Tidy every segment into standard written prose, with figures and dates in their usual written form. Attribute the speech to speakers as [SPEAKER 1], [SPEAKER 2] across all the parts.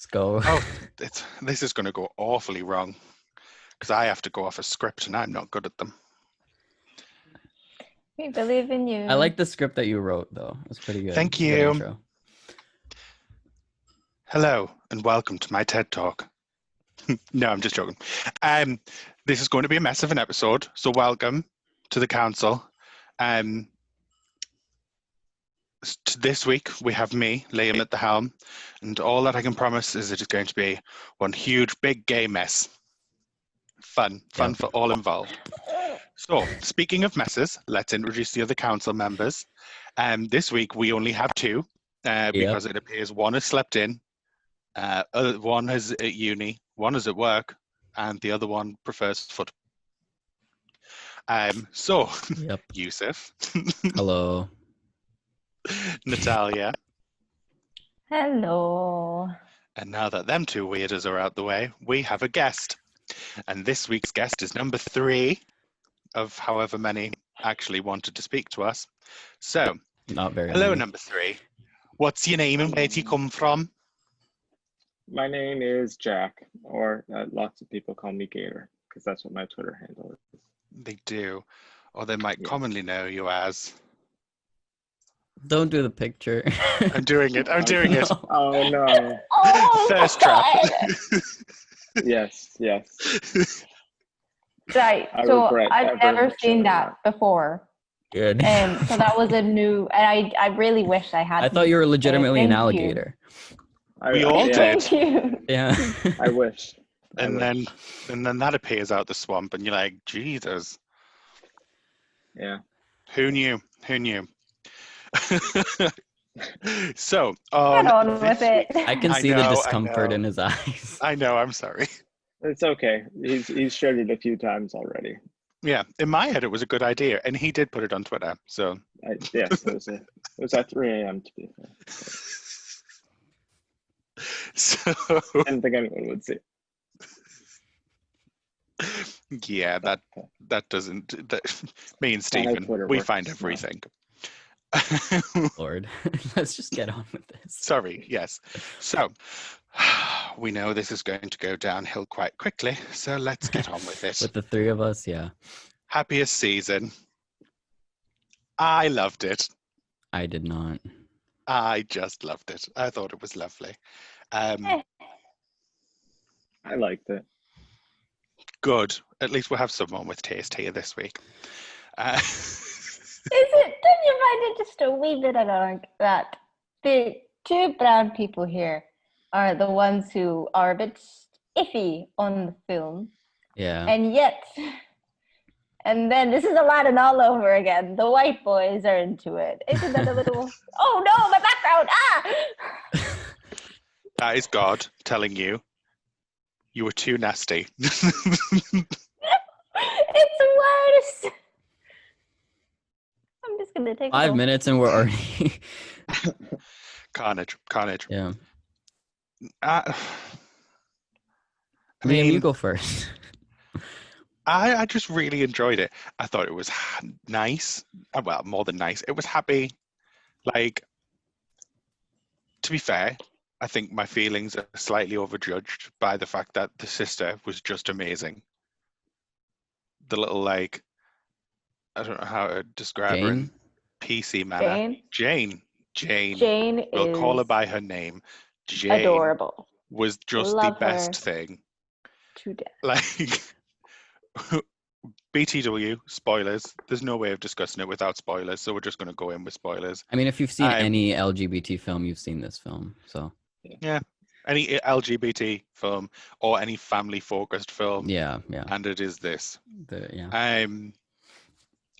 [SPEAKER 1] Let's go.
[SPEAKER 2] Oh, this is going to go awfully wrong because I have to go off a script and I'm not good at them.
[SPEAKER 3] We believe in you.
[SPEAKER 1] I like the script that you wrote, though. It's pretty good.
[SPEAKER 2] Thank
[SPEAKER 1] It's a good
[SPEAKER 2] you.
[SPEAKER 1] intro.
[SPEAKER 2] Hello and welcome to my TED Talk. No, I'm just joking. This is going to be a mess of an episode, so welcome to the council. This week we have me, Liam, at the helm, and all that I can promise is it is going to be one huge, big, gay mess. Fun
[SPEAKER 1] Yep.
[SPEAKER 2] for all involved. So, speaking of messes, let's introduce the other council members. This week we only have two because it appears one has slept in, one is at uni, one is at work, and the other one prefers foot. So, Yousef.
[SPEAKER 1] Hello.
[SPEAKER 2] Natalia.
[SPEAKER 3] Hello.
[SPEAKER 2] And now that them two weirdos are out the way, we have a guest. And this week's guest is number 3 of however many actually wanted to speak to us. So,
[SPEAKER 1] Not very
[SPEAKER 2] hello,
[SPEAKER 1] many.
[SPEAKER 2] number 3. What's your name and where do you come from?
[SPEAKER 4] My name is Jack, or lots of people call me Gator, because that's what my Twitter handle is.
[SPEAKER 2] They do. Or they might commonly know you as...
[SPEAKER 1] Don't do the picture.
[SPEAKER 2] I'm doing it. I'm doing it.
[SPEAKER 4] Oh, no.
[SPEAKER 3] Oh,
[SPEAKER 2] Thirst trap.
[SPEAKER 4] Yes.
[SPEAKER 3] Right.
[SPEAKER 4] I
[SPEAKER 3] So
[SPEAKER 4] regret
[SPEAKER 3] I've
[SPEAKER 4] ever
[SPEAKER 3] never seen
[SPEAKER 4] showing
[SPEAKER 3] that before.
[SPEAKER 1] Good.
[SPEAKER 3] So that was a new, and I really wish I had.
[SPEAKER 1] I thought you were legitimately an
[SPEAKER 3] thank you.
[SPEAKER 1] alligator.
[SPEAKER 2] We all did.
[SPEAKER 3] Thank you.
[SPEAKER 1] Yeah.
[SPEAKER 4] I wish.
[SPEAKER 2] And then that appears out the swamp and you're like, Jesus.
[SPEAKER 4] Yeah.
[SPEAKER 2] Who knew? So,
[SPEAKER 3] Get on with it.
[SPEAKER 1] I can see the discomfort in his eyes.
[SPEAKER 2] I know, I'm sorry.
[SPEAKER 4] It's okay. He's shared it a few times already.
[SPEAKER 2] Yeah, in my head it was a good idea, and he did put it on Twitter, so...
[SPEAKER 4] Yes, it was at 3 a.m. to be fair.
[SPEAKER 2] So...
[SPEAKER 4] I didn't think anyone would see.
[SPEAKER 2] Yeah, that doesn't... me and Stephen, we find everything.
[SPEAKER 1] Lord, let's just get on with this.
[SPEAKER 2] Sorry, yes. So, we know this is going to go downhill quite quickly, so let's get on with it.
[SPEAKER 1] With the 3 of us, yeah.
[SPEAKER 2] Happiest season. I loved it.
[SPEAKER 1] I did not.
[SPEAKER 2] I just loved it. I thought it was lovely.
[SPEAKER 4] I liked it.
[SPEAKER 2] Good. At least we'll have someone with taste here this week.
[SPEAKER 3] Don't you find it just a wee bit annoying that the 2 brown people here are the ones who are a bit iffy on the film?
[SPEAKER 1] Yeah.
[SPEAKER 3] And then this is Aladdin all over again. The white boys are into it. Isn't that a little, oh no, my background,
[SPEAKER 2] That is God telling you were too nasty.
[SPEAKER 3] It's worse. I'm just going to take
[SPEAKER 1] 5 minutes and we're already...
[SPEAKER 2] Carnage.
[SPEAKER 1] Yeah.
[SPEAKER 2] I
[SPEAKER 1] Liam,
[SPEAKER 2] mean,
[SPEAKER 1] you go first.
[SPEAKER 2] I just really enjoyed it. I thought it was nice. Well, more than nice. It was happy. Like, to be fair, I think my feelings are slightly overjudged by the fact that the sister was just amazing. The little, like, I don't know how to describe her in PC manner. Jane. We'll call her by her name. Jane.
[SPEAKER 3] Adorable.
[SPEAKER 2] Was just
[SPEAKER 3] Love
[SPEAKER 2] the best
[SPEAKER 3] her
[SPEAKER 2] thing.
[SPEAKER 3] To death.
[SPEAKER 2] Like, BTW, spoilers. There's no way of discussing it without spoilers, so we're just going to go in with spoilers.
[SPEAKER 1] I mean, if you've seen any LGBT film, you've seen this film, so.
[SPEAKER 2] Yeah. Any LGBT film or any family-focused film.
[SPEAKER 1] Yeah.
[SPEAKER 2] And it is this.
[SPEAKER 1] Yeah.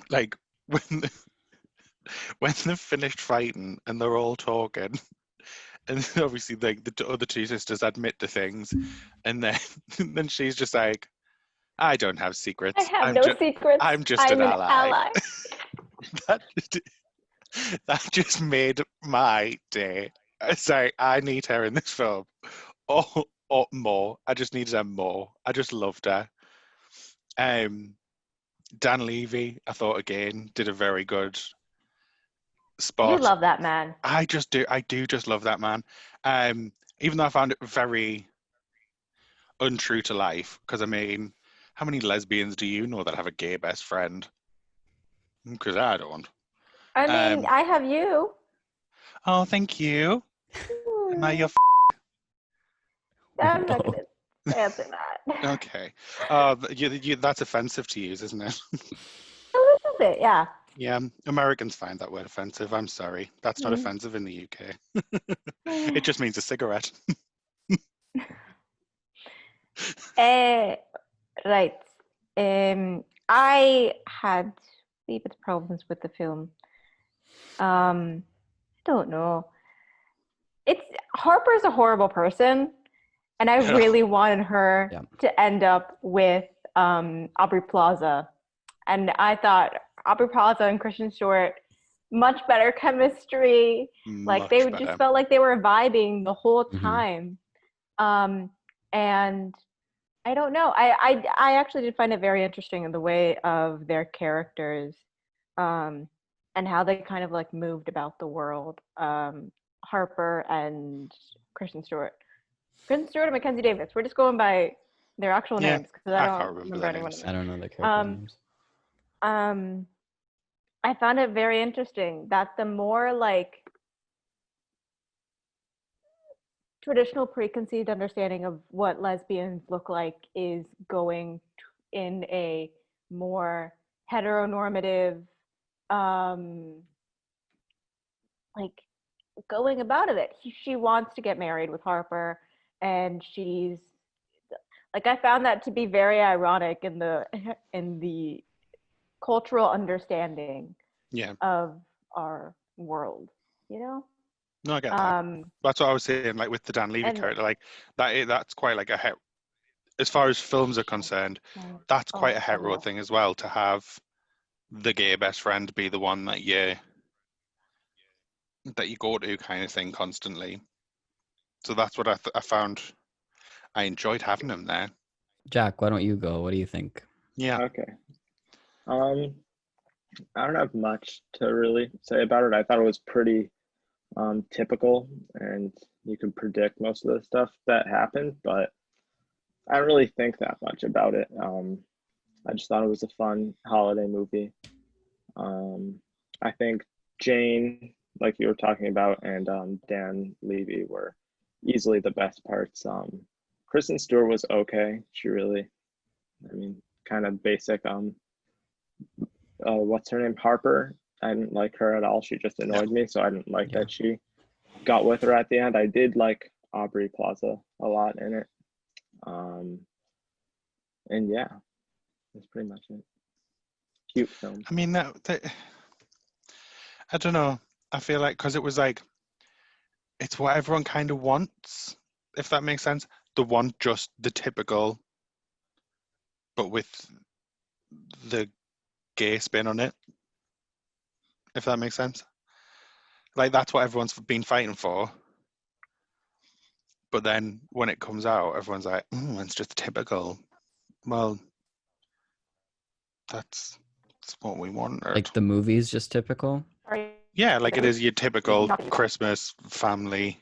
[SPEAKER 2] Like, when they're finished fighting and they're all talking, and obviously like the other 2 sisters admit to things, and then she's just like, I don't have secrets.
[SPEAKER 3] I have no secrets.
[SPEAKER 2] I'm just an ally. That just made my day. Sorry, I need her in this film. Or more. I just needed her more. I just loved her. Dan Levy, I thought again, did a very good spot.
[SPEAKER 3] You love that man.
[SPEAKER 2] I do just love that man. even though I found it very untrue to life, because I mean, how many lesbians do you know that have a gay best friend? Because I don't.
[SPEAKER 3] I mean, I have you.
[SPEAKER 2] Oh, thank you. Am I your
[SPEAKER 3] I'm not
[SPEAKER 1] Whoa.
[SPEAKER 3] gonna answer that.
[SPEAKER 2] Okay. That's offensive to use, isn't it?
[SPEAKER 3] A little bit, yeah.
[SPEAKER 2] Yeah, Americans find that word offensive. I'm sorry. That's not offensive in the UK. It just means a cigarette.
[SPEAKER 3] Right. I had wee bit of problems with the film. I don't know. Harper's a horrible person, and I really wanted her to end up with Aubrey Plaza. And I thought Aubrey Plaza and Kristen Stewart, much better chemistry. Like they just felt like they were vibing the whole time. And I don't know. I actually did find it very interesting in the way of their characters, and how they kind of like moved about the world. Harper and Kristen Stewart. Kristen Stewart and Mackenzie Davis. We're just going by their actual names because I don't remember anyone.
[SPEAKER 1] I don't know the character names.
[SPEAKER 3] I found it very interesting that the more like traditional preconceived understanding of what lesbians look like is going in a more heteronormative, like going about it. She wants to get married with Harper, and she's like, I found that to be very ironic in the cultural understanding of our world, you know?
[SPEAKER 2] No, I get that. That's what I was saying, like with the Dan Levy character, like that's quite like as far as films are concerned, that's quite a hetero thing as well, to have the gay best friend be the one that you go to kind of thing constantly. So that's what I found. I enjoyed having him there.
[SPEAKER 1] Jack, why don't you go? What do you think?
[SPEAKER 2] Yeah.
[SPEAKER 4] Okay. I don't have much to really say about it. I thought it was pretty typical, and you can predict most of the stuff that happened, but I don't really think that much about it. I just thought it was a fun holiday movie. I think Jane, like you were talking about, and Dan Levy were easily the best parts. Kristen Stewart was okay. She really, kind of basic. What's her name? Harper. I didn't like her at all. She just annoyed me, so I didn't like that she got with her at the end. I did like Aubrey Plaza a lot in it. And yeah, that's pretty much it. Cute film.
[SPEAKER 2] I mean, I don't know. I feel like because it was like, it's what everyone kind of wants, if that makes sense. They want just the typical, but with the gay spin on it, if that makes sense. Like that's what everyone's been fighting for. But then when it comes out, everyone's like, it's just typical. Well, that's what we want.
[SPEAKER 1] Like the movie's just typical?
[SPEAKER 2] Yeah, like it is your typical Christmas family.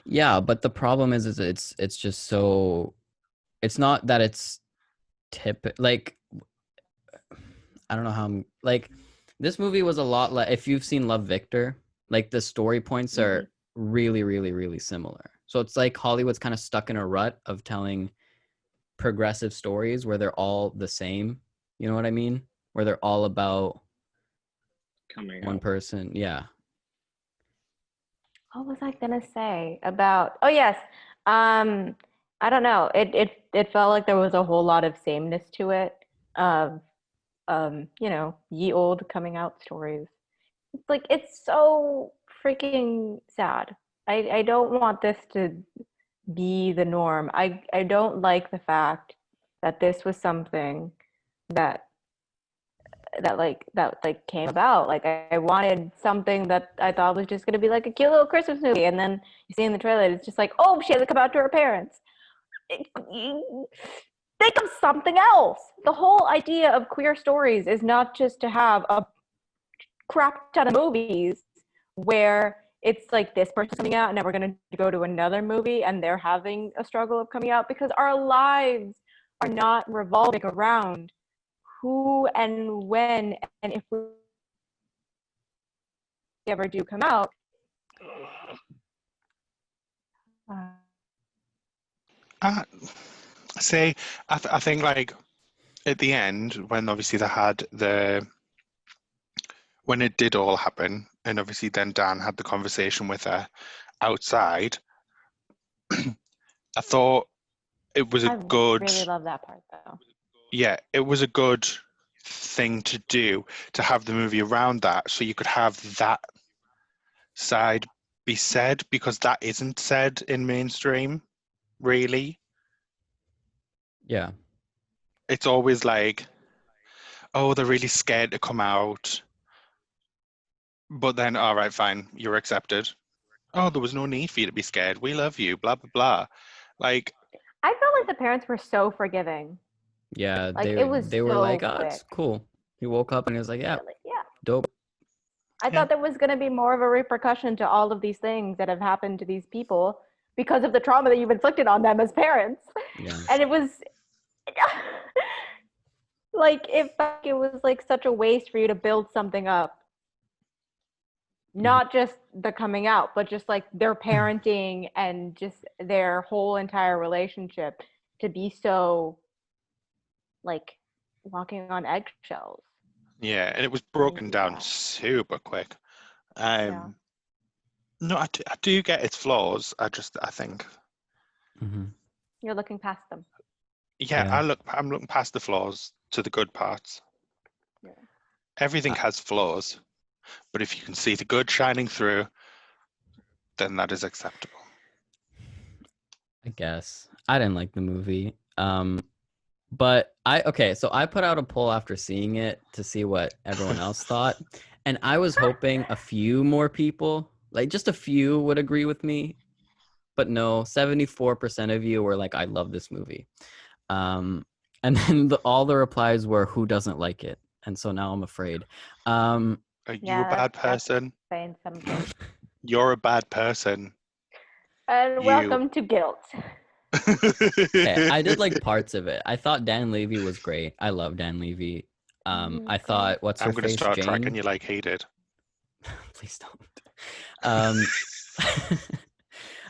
[SPEAKER 1] Yeah, but the problem is it's just so, it's not that it's like, I don't know how I'm, like, this movie was a lot like, if you've seen Love, Victor, like the story points are really, really, really similar. So it's like Hollywood's kind of stuck in a rut of telling progressive stories where they're all the same. You know what I mean? Where they're all about one person. Yeah.
[SPEAKER 3] What was I gonna say about? Oh yes, I don't know. It felt like there was a whole lot of sameness to it. Ye old coming out stories. It's like, it's so freaking sad. I don't want this to be the norm. I don't like the fact that this was something that came about. Like I wanted something that I thought was just going to be like a cute little Christmas movie, and then you see in the trailer it's just like, oh, she hasn't come out to her parents. Think of something else. The whole idea of queer stories is not just to have a crap ton of movies where it's like this person's coming out and then we're going to go to another movie and they're having a struggle of coming out, because our lives are not revolving around who and when and if we ever do come out.
[SPEAKER 2] Say, I think like at the end, when obviously they had when it did all happen, and obviously then Dan had the conversation with her outside, I thought it was a good.
[SPEAKER 3] I really love that part though.
[SPEAKER 2] Yeah, it was a good thing to do, to have the movie around that, so you could have that side be said, because that isn't said in mainstream, really.
[SPEAKER 1] Yeah.
[SPEAKER 2] It's always like, oh, they're really scared to come out. But then, all right, fine, you're accepted. Oh, there was no need for you to be scared. We love you, blah, blah, blah. Like,
[SPEAKER 3] I felt like the parents were so forgiving.
[SPEAKER 1] Yeah,
[SPEAKER 3] Like, it was
[SPEAKER 1] they were
[SPEAKER 3] so
[SPEAKER 1] like, oh, it's
[SPEAKER 3] quick.
[SPEAKER 1] cool. He woke up and he was like, yeah,
[SPEAKER 3] Like, yeah.
[SPEAKER 1] dope.
[SPEAKER 3] I thought there was going to be more of a repercussion to all of these things that have happened to these people because of the trauma that you've inflicted on them as parents.
[SPEAKER 1] Yeah.
[SPEAKER 3] And it was like, it was like such a waste for you to build something up. Not just the coming out, but just like their parenting and just their whole entire relationship to be so like walking on eggshells.
[SPEAKER 2] yeah, and it was broken down super quick.
[SPEAKER 3] Yeah.
[SPEAKER 2] No, I do get its flaws. I think,
[SPEAKER 3] You're looking past them.
[SPEAKER 2] yeah, I'm looking past the flaws to the good parts.
[SPEAKER 3] Yeah.
[SPEAKER 2] Everything has flaws, but if you can see the good shining through, then that is acceptable.
[SPEAKER 1] I guess. I didn't like the movie. But so I put out a poll after seeing it to see what everyone else thought. And I was hoping a few more people, like just a few, would agree with me. But no, 74% of you were like, I love this movie. And then all the replies were, who doesn't like it? And so now I'm afraid.
[SPEAKER 2] Are you a bad person?
[SPEAKER 3] Saying something.
[SPEAKER 2] You're a bad person.
[SPEAKER 3] And welcome to guilt.
[SPEAKER 1] Okay, I did like parts of it. I thought Dan Levy was great. I love Dan Levy. I thought
[SPEAKER 2] I'm going to start
[SPEAKER 1] Jane?
[SPEAKER 2] tracking you like he did.
[SPEAKER 1] Please don't.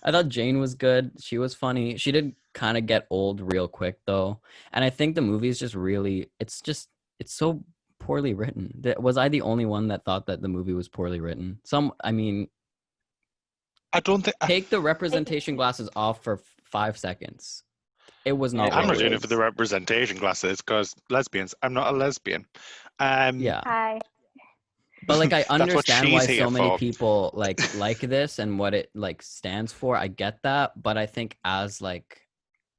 [SPEAKER 1] I thought Jane was good. She was funny. She did kind of get old real quick though. And I think the movie is just really, it's so poorly written. Was I the only one that thought that the movie was poorly written?
[SPEAKER 2] I don't think.
[SPEAKER 1] Take the representation glasses off for 5 seconds. It was not.
[SPEAKER 2] I'm not doing it for the representation glasses, because lesbians. I'm not a lesbian.
[SPEAKER 1] Yeah.
[SPEAKER 3] Hi.
[SPEAKER 1] But like, I understand why so many
[SPEAKER 2] for.
[SPEAKER 1] people like this and what it like stands for. I get that, but I think as like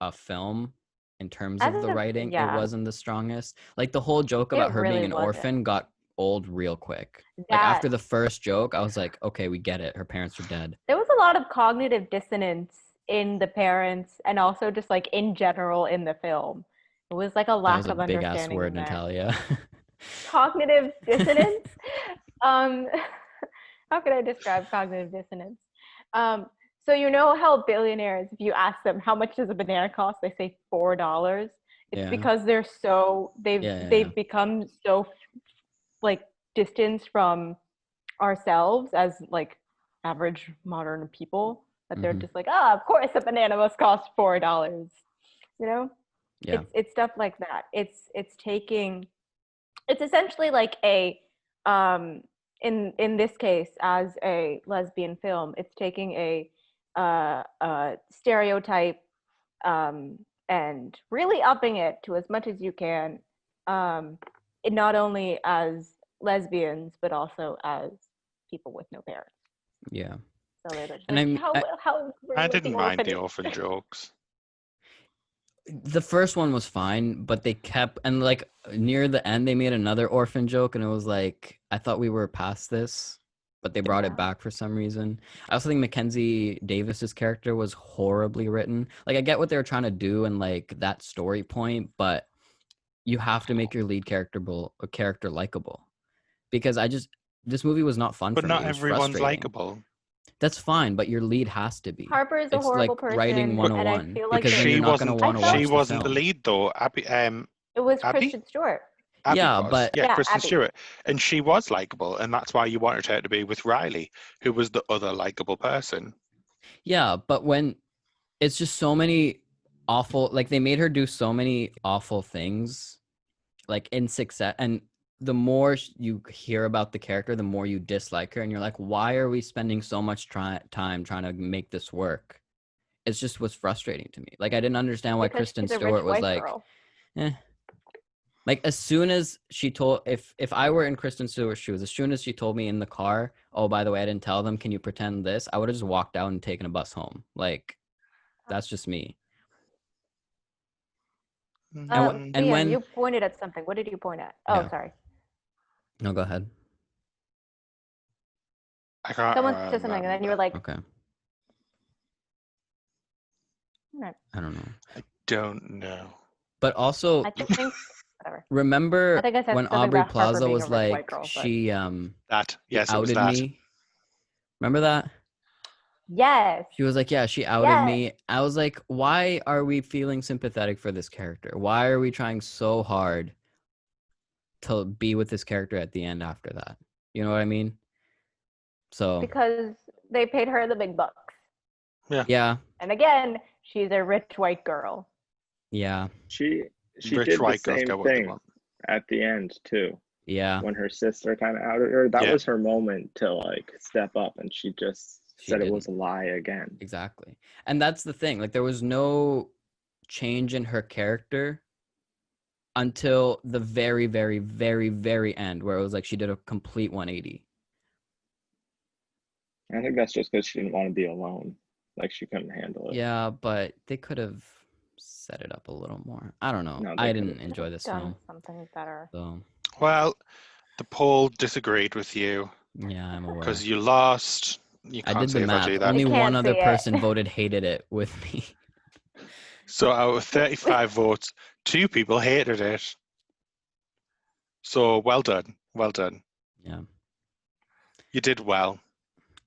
[SPEAKER 1] a film, in terms of the writing, it wasn't the strongest. Like the whole joke about her being an orphan got old real quick. Like after the first joke, I was like, okay, we get it. Her parents are dead.
[SPEAKER 3] There was a lot of cognitive dissonance in the parents, and also just like in general in the film. It was like a lack of understanding.
[SPEAKER 1] Big ass word, Natalia.
[SPEAKER 3] Cognitive dissonance. How could I describe cognitive dissonance? So you know how billionaires, if you ask them how much does a banana cost, they say $4. It's because they've become so like distanced from ourselves as like average modern people that they're just like, of course a banana must cost $4. You know?
[SPEAKER 1] Yeah.
[SPEAKER 3] It's stuff like that. It's essentially like a in this case, as a lesbian film, it's taking a stereotype and really upping it to as much as you can, not only as lesbians but also as people with no parents.
[SPEAKER 1] Yeah.
[SPEAKER 3] So they're just
[SPEAKER 1] and
[SPEAKER 3] like,
[SPEAKER 2] I didn't mind the orphan jokes.
[SPEAKER 1] The first one was fine, but they kept, and like near the end they made another orphan joke, and it was like, I thought we were past this, but they brought it back for some reason. I also think Mackenzie Davis's character was horribly written. Like I get what they were trying to do and like that story point, but you have to make your lead character likable, because this movie was not fun
[SPEAKER 2] but
[SPEAKER 1] for
[SPEAKER 2] not
[SPEAKER 1] me. It was
[SPEAKER 2] everyone's
[SPEAKER 1] frustrating.
[SPEAKER 2] likable.
[SPEAKER 1] That's fine, but your lead has to be.
[SPEAKER 3] Harper is a
[SPEAKER 1] It's
[SPEAKER 3] horrible
[SPEAKER 1] like
[SPEAKER 3] person,
[SPEAKER 1] writing
[SPEAKER 3] and I
[SPEAKER 1] 101
[SPEAKER 3] feel like
[SPEAKER 1] because then
[SPEAKER 2] she
[SPEAKER 1] you're not going to
[SPEAKER 2] wasn't.
[SPEAKER 1] want to
[SPEAKER 3] I
[SPEAKER 2] She
[SPEAKER 1] watch
[SPEAKER 3] felt
[SPEAKER 1] the
[SPEAKER 2] wasn't the
[SPEAKER 1] film.
[SPEAKER 2] lead though.
[SPEAKER 3] it was
[SPEAKER 2] Abby,
[SPEAKER 3] Kristen Stewart.
[SPEAKER 2] Abby
[SPEAKER 1] Yeah,
[SPEAKER 2] was.
[SPEAKER 1] but
[SPEAKER 2] Yeah,
[SPEAKER 3] Yeah,
[SPEAKER 2] Kristen
[SPEAKER 3] Abby.
[SPEAKER 2] Stewart, and she was likable, and that's why you wanted her to be with Riley, who was the other likable person.
[SPEAKER 1] yeah, but when it's just so many awful, like they made her do so many awful things, like in success, and the more you hear about the character, the more you dislike her, and you're like, why are we spending so much time trying to make this work? It's just was frustrating to me. Like I didn't understand why
[SPEAKER 3] Because
[SPEAKER 1] Kristen
[SPEAKER 3] she's a rich
[SPEAKER 1] Stewart was
[SPEAKER 3] white
[SPEAKER 1] like,
[SPEAKER 3] girl.
[SPEAKER 1] eh. Like as soon as she told, if I were in Kristen Stewart's shoes, as soon as she told me in the car, oh by the way, I didn't tell them, can you pretend this? I would have just walked out and taken a bus home. Like that's just me. And
[SPEAKER 3] Leon,
[SPEAKER 1] when
[SPEAKER 3] you pointed at something. What did you point at? Oh,
[SPEAKER 1] yeah,
[SPEAKER 3] sorry.
[SPEAKER 1] no, go ahead.
[SPEAKER 2] I can't
[SPEAKER 3] Someone said something, and then you were like,
[SPEAKER 1] Okay,
[SPEAKER 3] "Hmm,
[SPEAKER 1] I don't know.
[SPEAKER 2] I don't know.
[SPEAKER 1] But also
[SPEAKER 3] I think whatever." I
[SPEAKER 1] remember
[SPEAKER 3] think I said
[SPEAKER 1] when
[SPEAKER 3] something
[SPEAKER 1] Aubrey
[SPEAKER 3] about Harper
[SPEAKER 1] Plaza
[SPEAKER 3] being a
[SPEAKER 1] was
[SPEAKER 3] rich white
[SPEAKER 1] like
[SPEAKER 3] girl. But
[SPEAKER 1] she
[SPEAKER 2] That yes, it was
[SPEAKER 1] outed
[SPEAKER 2] that.
[SPEAKER 1] me. Remember that?
[SPEAKER 3] yes,
[SPEAKER 1] She was like, yeah, she outed
[SPEAKER 3] yes,
[SPEAKER 1] me. I was like, why are we feeling sympathetic for this character? Why are we trying so hard to be with this character at the end after that? You know what I mean? So,
[SPEAKER 3] because they paid her the big bucks.
[SPEAKER 1] yeah,
[SPEAKER 3] And again, she's a rich white girl.
[SPEAKER 1] yeah,
[SPEAKER 4] She
[SPEAKER 2] Rich
[SPEAKER 4] did the
[SPEAKER 2] white girls
[SPEAKER 4] same
[SPEAKER 2] get what they
[SPEAKER 4] thing
[SPEAKER 2] want.
[SPEAKER 4] at the end too.
[SPEAKER 1] yeah,
[SPEAKER 4] When her sister kind of outed her, that
[SPEAKER 2] Yeah.
[SPEAKER 4] was her moment to like step up, and she just
[SPEAKER 1] She
[SPEAKER 4] said it was a
[SPEAKER 1] didn't.
[SPEAKER 4] lie again.
[SPEAKER 1] Exactly. And that's the thing. Like, there was no change in her character until the very, very, very, very end, where it was like she did a complete 180.
[SPEAKER 4] I think that's just because she didn't want to be alone. Like she couldn't handle it.
[SPEAKER 1] Yeah, but they could have set it up a little more. I don't know.
[SPEAKER 4] No,
[SPEAKER 1] I
[SPEAKER 4] they
[SPEAKER 1] didn't
[SPEAKER 4] could've.
[SPEAKER 1] enjoy this
[SPEAKER 3] Done
[SPEAKER 1] film.
[SPEAKER 3] something better.
[SPEAKER 1] So,
[SPEAKER 2] Well, the poll disagreed with you
[SPEAKER 1] yeah, I'm aware.
[SPEAKER 2] because you lost. You
[SPEAKER 1] I
[SPEAKER 2] can't
[SPEAKER 1] did the
[SPEAKER 2] see if I
[SPEAKER 1] math.
[SPEAKER 2] do that.
[SPEAKER 1] Only
[SPEAKER 3] You
[SPEAKER 1] one
[SPEAKER 3] can't
[SPEAKER 1] other
[SPEAKER 3] see it.
[SPEAKER 1] person voted hated it with me.
[SPEAKER 2] So out of 35 votes, 2 people hated it. So well done. Well done.
[SPEAKER 1] Yeah.
[SPEAKER 2] You did well.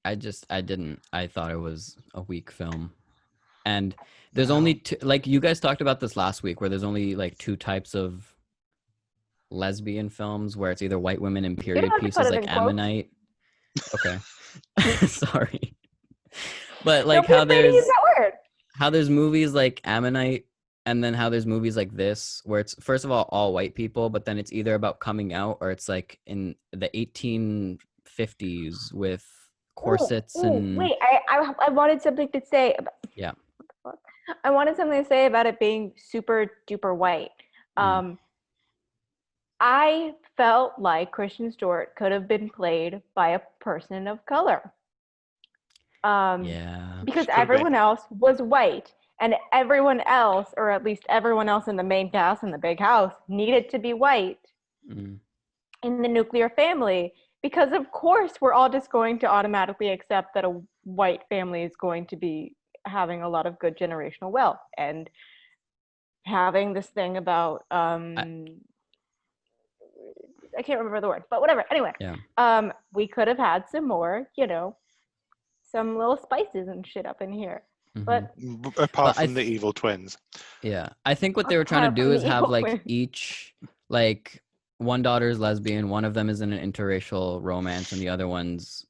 [SPEAKER 1] I didn't. I thought it was a weak film. And there's
[SPEAKER 2] Well.
[SPEAKER 1] only two, like you guys talked about this last week, where there's only like 2 types of lesbian films, where it's either white women in
[SPEAKER 3] You
[SPEAKER 1] period
[SPEAKER 3] don't have to
[SPEAKER 1] pieces
[SPEAKER 3] put it
[SPEAKER 1] like
[SPEAKER 3] in quotes.
[SPEAKER 1] Ammonite. Okay. Sorry. But like
[SPEAKER 3] Don't be afraid to use that word.
[SPEAKER 1] how there's movies like Ammonite, and then how there's movies like this, where it's first of all white people, but then it's either about coming out, or it's like in the 1850s with corsets and
[SPEAKER 3] Wait, I wanted something to say.
[SPEAKER 1] Yeah.
[SPEAKER 3] I wanted something to say about it being super duper white. I felt like Kristen Stewart could have been played by a person of color.
[SPEAKER 1] Yeah.
[SPEAKER 3] Because
[SPEAKER 2] She could have been.
[SPEAKER 3] everyone else was white, and everyone else, or at least everyone else in the main cast in the big house, needed to be white
[SPEAKER 1] Mm.
[SPEAKER 3] in the nuclear family. Because of course we're all just going to automatically accept that a white family is going to be having a lot of good generational wealth and having this thing about I can't remember the word, but whatever. Anyway,
[SPEAKER 1] Yeah.
[SPEAKER 3] We could have had some more, some little spices and shit up in here.
[SPEAKER 1] Mhm.
[SPEAKER 3] But
[SPEAKER 2] Apart
[SPEAKER 1] But I
[SPEAKER 2] from the evil twins.
[SPEAKER 1] Yeah. I think what they were trying to
[SPEAKER 3] apart
[SPEAKER 1] do
[SPEAKER 3] from
[SPEAKER 1] is
[SPEAKER 3] the
[SPEAKER 1] have
[SPEAKER 3] evil
[SPEAKER 1] like
[SPEAKER 3] twins.
[SPEAKER 1] each, like one daughter's lesbian, one of them is in an interracial romance, and the other one's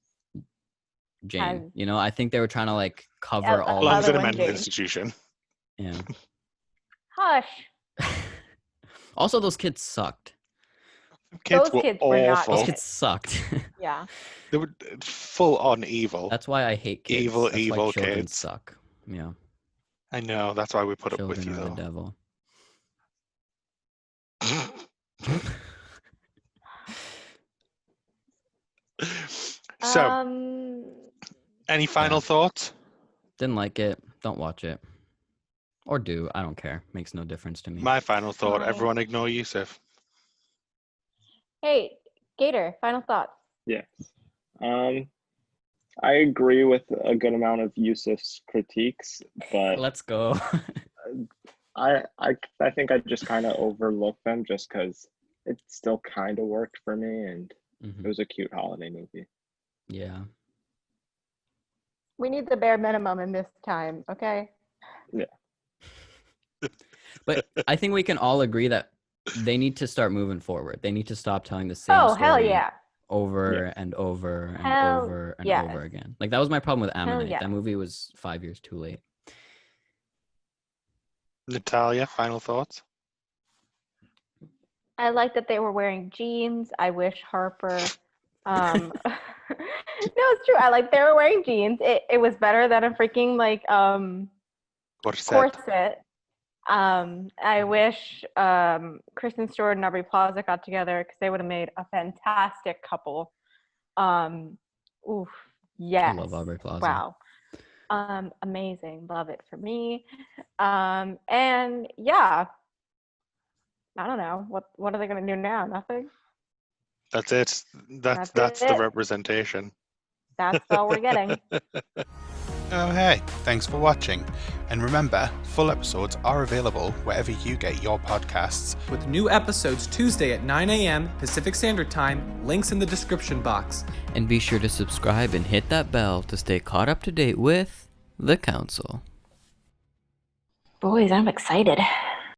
[SPEAKER 1] Jane. I think they were trying to like cover all
[SPEAKER 2] Belongs
[SPEAKER 3] other
[SPEAKER 2] in a
[SPEAKER 3] one
[SPEAKER 2] mental
[SPEAKER 3] Jane.
[SPEAKER 2] institution.
[SPEAKER 1] Yeah.
[SPEAKER 3] Hush.
[SPEAKER 1] Also, those kids sucked.
[SPEAKER 2] Kids
[SPEAKER 3] Those
[SPEAKER 2] were
[SPEAKER 3] kids were not
[SPEAKER 2] awful.
[SPEAKER 1] Those
[SPEAKER 3] in
[SPEAKER 1] kids sucked.
[SPEAKER 3] Yeah.
[SPEAKER 2] They were full on evil.
[SPEAKER 1] That's why I hate kids.
[SPEAKER 2] Evil,
[SPEAKER 1] That's
[SPEAKER 2] evil
[SPEAKER 1] why children
[SPEAKER 2] kids.
[SPEAKER 1] suck. Yeah.
[SPEAKER 2] I know. That's why we put up with
[SPEAKER 1] Children
[SPEAKER 2] you,
[SPEAKER 1] are the
[SPEAKER 2] though.
[SPEAKER 1] devil.
[SPEAKER 2] So, any final thoughts?
[SPEAKER 1] Didn't like it. Don't watch it. Or do. I don't care. Makes no difference to me.
[SPEAKER 2] My final thought:
[SPEAKER 3] Fine.
[SPEAKER 2] everyone ignore Yousef.
[SPEAKER 3] Hey, Gator, final thoughts.
[SPEAKER 4] Yes. I agree with a good amount of Yousef's critiques, but
[SPEAKER 1] Let's go.
[SPEAKER 4] I think I just kind of overlooked them just because it still kind of worked for me, and it was a cute holiday movie.
[SPEAKER 1] Yeah.
[SPEAKER 3] We need the bare minimum in this time, okay?
[SPEAKER 1] But I think we can all agree that they need to start moving forward. They need to stop telling the same
[SPEAKER 3] Oh,
[SPEAKER 1] story
[SPEAKER 3] hell yeah.
[SPEAKER 1] over and over and
[SPEAKER 3] Hell
[SPEAKER 1] over and
[SPEAKER 3] yes.
[SPEAKER 1] over again. Like that was my problem with
[SPEAKER 3] Hell
[SPEAKER 1] Ammonite.
[SPEAKER 3] yes.
[SPEAKER 1] That movie was 5 years too late.
[SPEAKER 2] Natalia, final thoughts?
[SPEAKER 3] I like that they were wearing jeans. I wish Harper no, it's true. I like they were wearing jeans. It was better than a freaking like corset. I wish Kristen Stewart and Aubrey Plaza got together because they would have made a fantastic couple. Oof, yes.
[SPEAKER 1] I love Aubrey Plaza.
[SPEAKER 3] Wow. Amazing. Love it for me. And yeah, I don't know. What are they gonna do now? Nothing?
[SPEAKER 2] That's it. That's
[SPEAKER 3] That's
[SPEAKER 2] the
[SPEAKER 3] it.
[SPEAKER 2] representation.
[SPEAKER 3] That's all we're getting.
[SPEAKER 2] Oh, hey, thanks for watching. And remember, full episodes are available wherever you get your podcasts.
[SPEAKER 5] With new episodes Tuesday at 9 a.m. Pacific Standard Time, links in the description box.
[SPEAKER 1] And be sure to subscribe and hit that bell to stay caught up to date with The Council.
[SPEAKER 3] Boys, I'm excited.